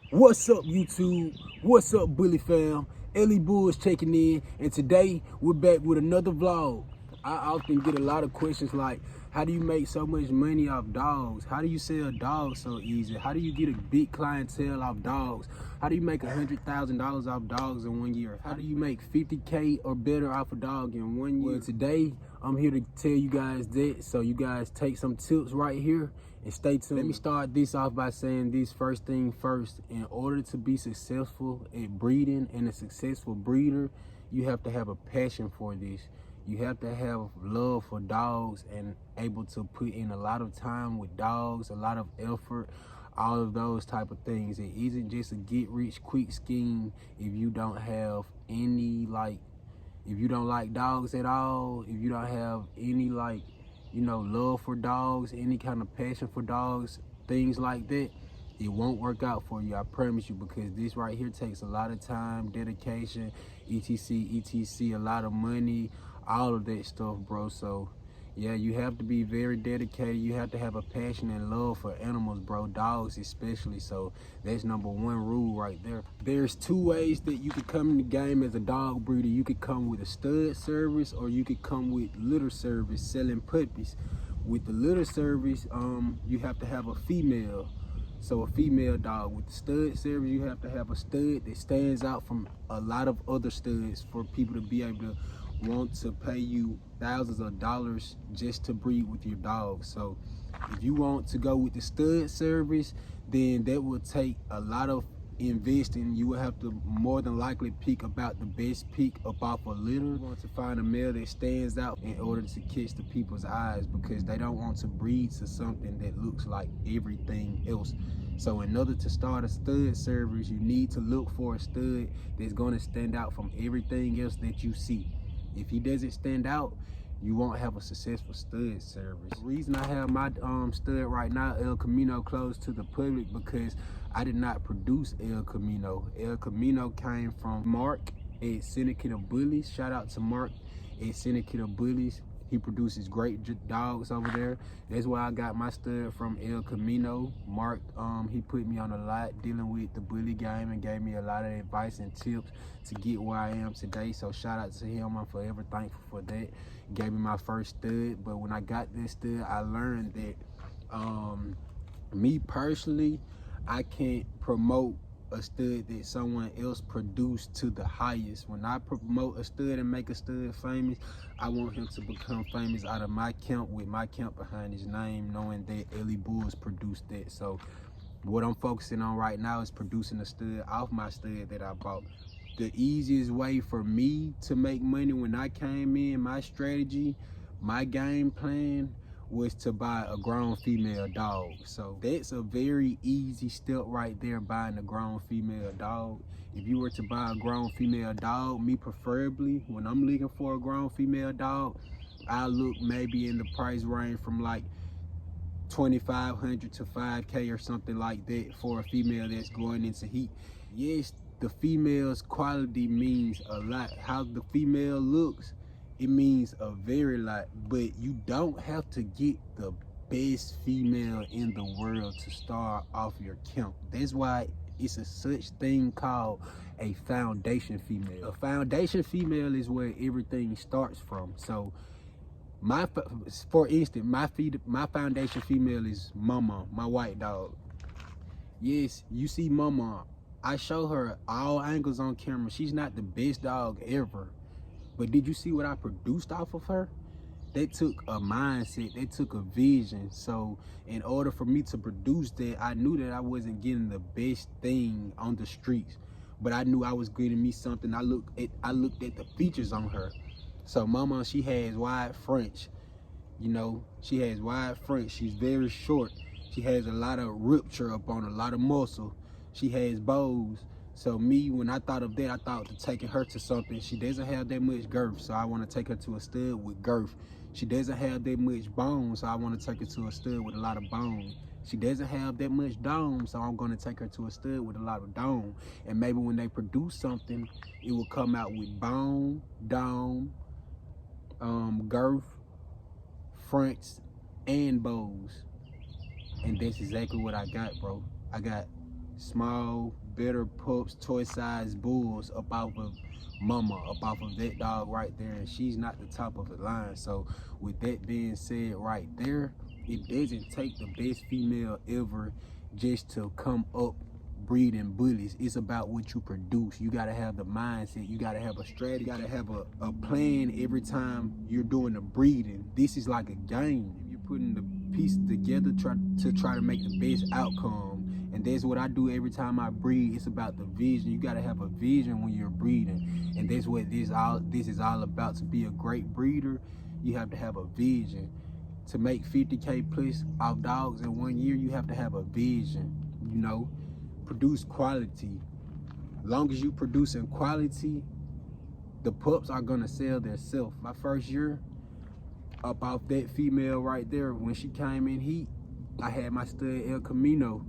What's up, YouTube? What's up, Bully fam? Ellie Bulls checking in, and today we're back with another vlog. I often get a lot of questions like, how do you make so much money off dogs? How do you sell dogs so easy? How do you get a big clientele off dogs? How do you make $100,000 off dogs in 1 year? How do you make 50K or better off a dog in 1 year? Well, today I'm here to tell you guys that, so you guys take some tips right here and stay tuned. Let me start this off by saying this first thing first. In order to be successful at breeding and a successful breeder, you have to have a passion for this. You have to have love for dogs and able to put in a lot of time with dogs, a lot of effort, all of those type of things. It isn't just a get rich quick scheme if you don't have any if you don't like dogs at all, if you don't have any love for dogs, any kind of passion for dogs, things like that, it won't work out for you, I promise you, because this right here takes a lot of time, dedication, etc, a lot of money, all of that stuff, bro. So yeah, you have to be very dedicated. You have to have a passion and love for animals, bro, dogs especially. So that's number one rule right there. There's two ways that you could come in the game as a dog breeder. You could come with a stud service, or you could come with litter service, selling puppies. With the litter service, you have to have a female. So a female dog. With the stud service, you have to have a stud that stands out from a lot of other studs for people to be able to want to pay you thousands of dollars just to breed with your dog. So if you want to go with the stud service, then that will take a lot of investing. You will have to more than likely pick about the best pick up off a litter. You want to find a male that stands out in order to catch the people's eyes, because they don't want to breed to something that looks like everything else. So in order to start a stud service, you need to look for a stud that's going to stand out from everything else that you see. If he doesn't stand out, you won't have a successful stud service. The reason I have my stud right now, El Camino, closed to the public, because I did not produce El Camino. El Camino came from Mark at EXOTIC Bullies. Shout out to Mark at EXOTIC Bullies. He produces great dogs over there. That's why I got my stud from El Camino. Mark, he put me on a lot dealing with the bully game and gave me a lot of advice and tips to get where I am today. So shout out to him. I'm forever thankful for that. Gave me my first stud. But when I got this stud, I learned that me personally, I can't promote a stud that someone else produced to the highest. When I promote a stud and make a stud famous, I want him to become famous out of my camp, with my camp behind his name, knowing that Ellie Bulls produced that. So what I'm focusing on right now is producing a stud off my stud that I bought. The easiest way for me to make money when I came in, my strategy, my game plan, was to buy a grown female dog. So that's a very easy step right there, buying a grown female dog. If you were to buy a grown female dog, me preferably, when I'm looking for a grown female dog, I look maybe in the price range from like $2,500 to $5K or something like that for a female that's going into heat. Yes, the female's quality means a lot. How the female looks, it means a very lot, but you don't have to get the best female in the world to start off your camp. That's why it's a such thing called a foundation female. A foundation female is where everything starts from. So for instance, my foundation female is Mama, my white dog. Yes, you see Mama, I show her all angles on camera. She's not the best dog ever, but did you see what I produced off of her? They took a mindset, they took a vision. So in order for me to produce that, I knew that I wasn't getting the best thing on the streets, but I knew I was getting me something. I looked at the features on her. So Mama, she has wide fronts. You know, she has wide fronts. She's very short. She has a lot of rupture up on her, a lot of muscle. She has bows. So me, when I thought of that, I thought of taking her to something. She doesn't have that much girth, so I want to take her to a stud with girth. She doesn't have that much bone, so I want to take her to a stud with a lot of bone. She doesn't have that much dome, so I'm going to take her to a stud with a lot of dome. And maybe when they produce something, it will come out with bone, dome, girth, fronts, and bows. And that's exactly what I got, bro. I got small, better pups, toy-sized bulls up off of mama, up off of that dog right there, and she's not the top of the line. So with that being said right there, it doesn't take the best female ever just to come up breeding bullies. It's about what you produce. You gotta have the mindset, you gotta have a strategy, you gotta have a plan every time you're doing the breeding. This is like a game. You're putting the pieces together to try to make the best outcome. And that's what I do every time I breed. It's about the vision. You gotta have a vision when you're breeding. And that's what this is all about. To be a great breeder, you have to have a vision. To make 50K plus off dogs in 1 year, you have to have a vision, you know. Produce quality. Long as you producing quality, the pups are gonna sell themselves. My first year, up off that female right there, when she came in heat, I had my stud El Camino.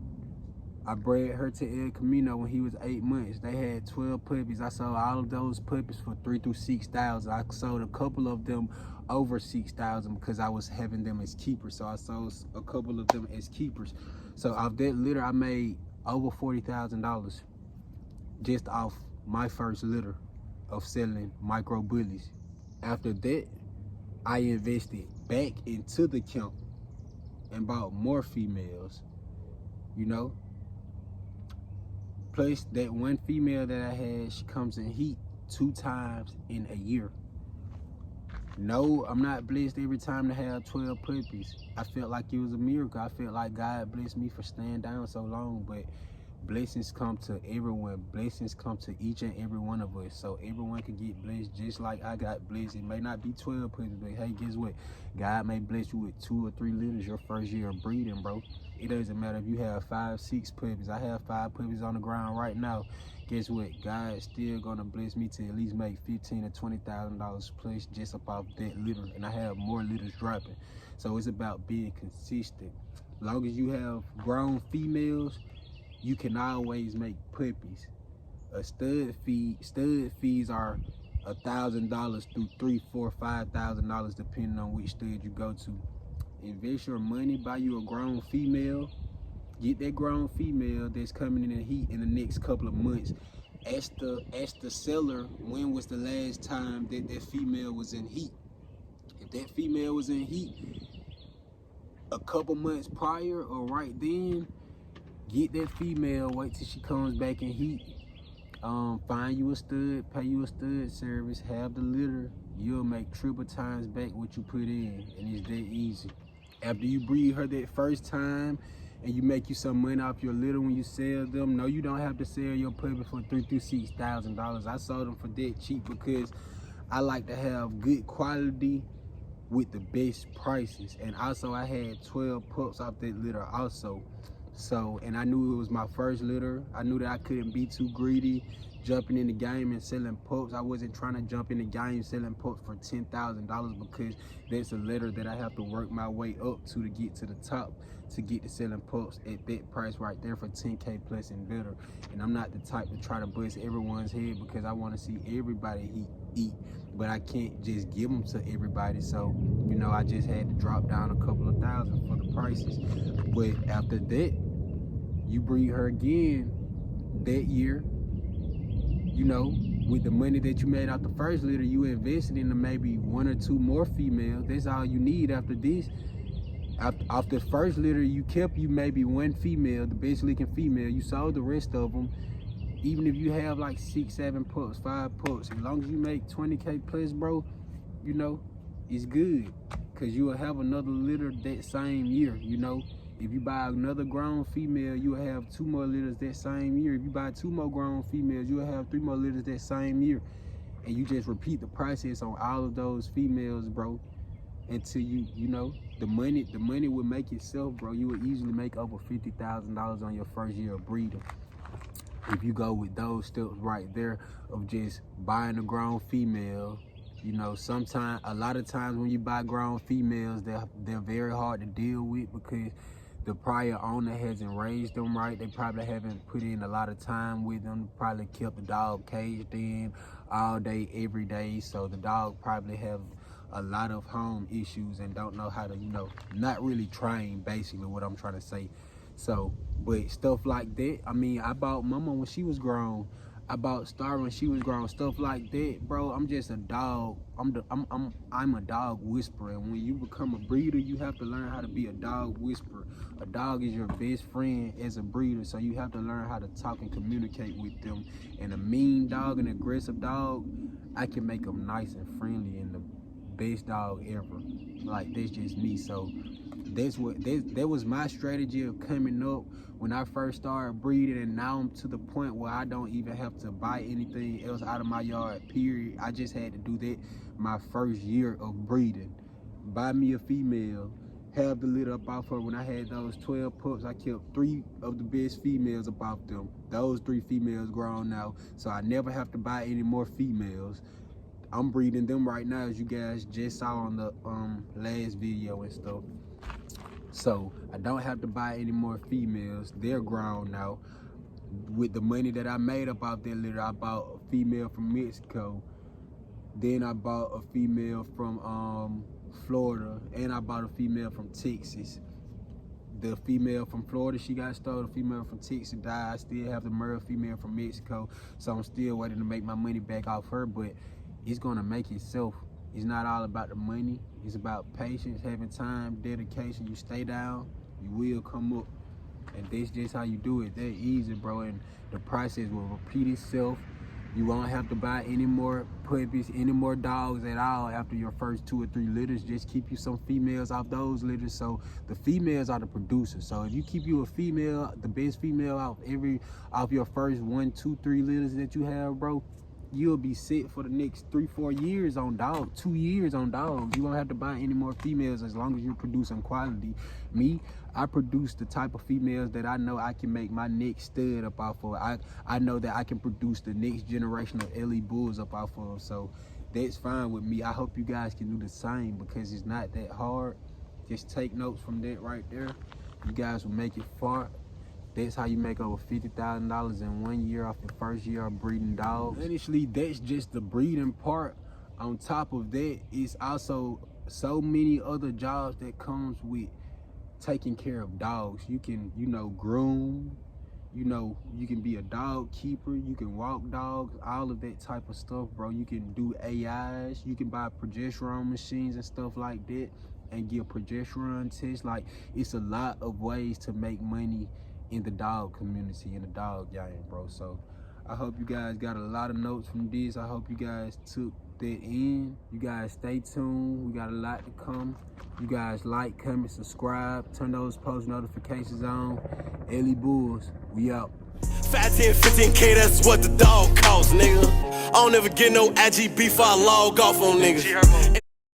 I bred her to El Camino when he was 8 months. They had 12 puppies. I sold all of those puppies for $3,000 to $6,000. I sold a couple of them over $6,000 because I was having them as keepers. So I sold a couple of them as keepers. So off that litter, I made over $40,000 just off my first litter of selling micro bullies. After that, I invested back into the camp and bought more females, you know. Plus, that one female that I had, she comes in heat 2 times in a year. No, I'm not blessed every time to have 12 puppies. I felt like it was a miracle. I felt like God blessed me for staying down so long, but blessings come to everyone. Blessings come to each and every one of us. So everyone can get blessed just like I got blessed. It may not be 12 puppies, but hey, guess what? God may bless you with 2 or 3 litters your first year of breeding, bro. It doesn't matter if you have 5, 6 puppies. I have 5 puppies on the ground right now. Guess what? God is still gonna bless me to at least make $15,000 to $20,000 plus just about that litter, and I have more litters dropping. So it's about being consistent. As long as you have grown females, you can always make puppies. A stud fees are $1,000 through $3,000, $4,000, $5,000 depending on which stud you go to. Invest your money, buy you a grown female. Get that grown female that's coming in the heat in the next couple of months. Ask the seller when was the last time that female was in heat. If that female was in heat a couple months prior or right then, get that female, wait till she comes back in heat. Find you a stud, pay you a stud service, have the litter. You'll make triple times back what you put in, and it's that easy. After you breed her that first time, and you make you some money off your litter when you sell them, no, you don't have to sell your puppy for $3,000 to $6,000. I sold them for that cheap because I like to have good quality with the best prices. And also I had 12 pups off that litter also. So, and I knew it was my first litter. I knew that I couldn't be too greedy jumping in the game and selling pups. I wasn't trying to jump in the game selling pups for $10,000 because that's a litter that I have to work my way up to get to the top, to get to selling pups at that price right there for 10K plus and better. And I'm not the type to try to bust everyone's head because I want to see everybody eat, but I can't just give them to everybody. So, you know, I just had to drop down a couple of thousand for the prices. But after that, you breed her again that year, you know, with the money that you made out the first litter, you invested into maybe 1 or 2 more females. That's all you need after this. After the first litter, you kept you maybe 1 female, the best looking female. You sold the rest of them. Even if you have like 6, 7 pups, 5 pups, as long as you make 20K plus, bro, you know, it's good. Cause you will have another litter that same year, you know. If you buy another grown female, you will have 2 more litters that same year. If you buy 2 more grown females, you will have 3 more litters that same year. And you just repeat the process on all of those females, bro, until you know, the money will make itself, bro. You will easily make over $50,000 on your first year of breeding. If you go with those steps right there of just buying a grown female. You know, a lot of times when you buy grown females, they're very hard to deal with because the prior owner hasn't raised them right. They probably haven't put in a lot of time with them, probably kept the dog caged in all day, every day. So the dog probably have a lot of home issues and don't know how to, you know, not really train, basically what I'm trying to say. So But stuff like that, I mean, I bought Mama when she was grown. I bought Star when she was grown. Stuff like that, bro. I'm just a dog. I'm a dog whisperer. And when you become a breeder, you have to learn how to be a dog whisperer. A dog is your best friend as a breeder, so you have to learn how to talk and communicate with them. And a mean dog, an aggressive dog, I can make them nice and friendly and the best dog ever. Like, that's just me. So that was my strategy of coming up when I first started breeding, and now I'm to the point where I don't even have to buy anything else out of my yard, period. I just had to do that my first year of breeding. Buy me a female, have the litter up off her. When I had those 12 pups, I kept 3 of the best females up off them. Those 3 females grown now, so I never have to buy any more females. I'm breeding them right now, as you guys just saw on the last video and stuff. So I don't have to buy any more females. They're grown now. With the money that I made up out that litter, I bought a female from Mexico. Then I bought a female from Florida, and I bought a female from Texas. The female from Florida, she got stolen. The female from Texas died. I still have the male female from Mexico, so I'm still waiting to make my money back off her, but it's gonna make itself. It's not all about the money. It's about patience, having time, dedication. You stay down, you will come up. And that's just how you do it. That easy, bro. And the process will repeat itself. You won't have to buy any more puppies, any more dogs at all after your first 2 or 3 litters. Just keep you some females off those litters. So the females are the producers. So if you keep you a female, the best female off your first 1, 2, 3 litters that you have, bro, you'll be set for the next 3, 4 years on dogs, 2 years on dogs. You won't have to buy any more females as long as you're producing quality. Me, I produce the type of females that I know I can make my next stud up off of. I know that I can produce the next generation of LE bulls up off of. So that's fine with me. I hope you guys can do the same, because it's not that hard. Just take notes from that right there. You guys will make it far. That's how you make over $50,000 in 1 year off your first year of breeding dogs. Honestly, that's just the breeding part. On top of that, it's also so many other jobs that comes with taking care of dogs. You can, groom, you can be a dog keeper, you can walk dogs, all of that type of stuff, bro. You can do AIs, you can buy progesterone machines and stuff like that and give progesterone tests. Like, it's a lot of ways to make money in the dog community, in the dog game, bro. So I hope you guys got a lot of notes from this. I hope you guys took that in. You guys stay tuned. We got a lot to come. You guys like, comment, subscribe, turn those post notifications on. LE Bulls, we out. 5, 10, 15K, that's what the dog costs, nigga. I don't ever get no IGB before I log off on niggas.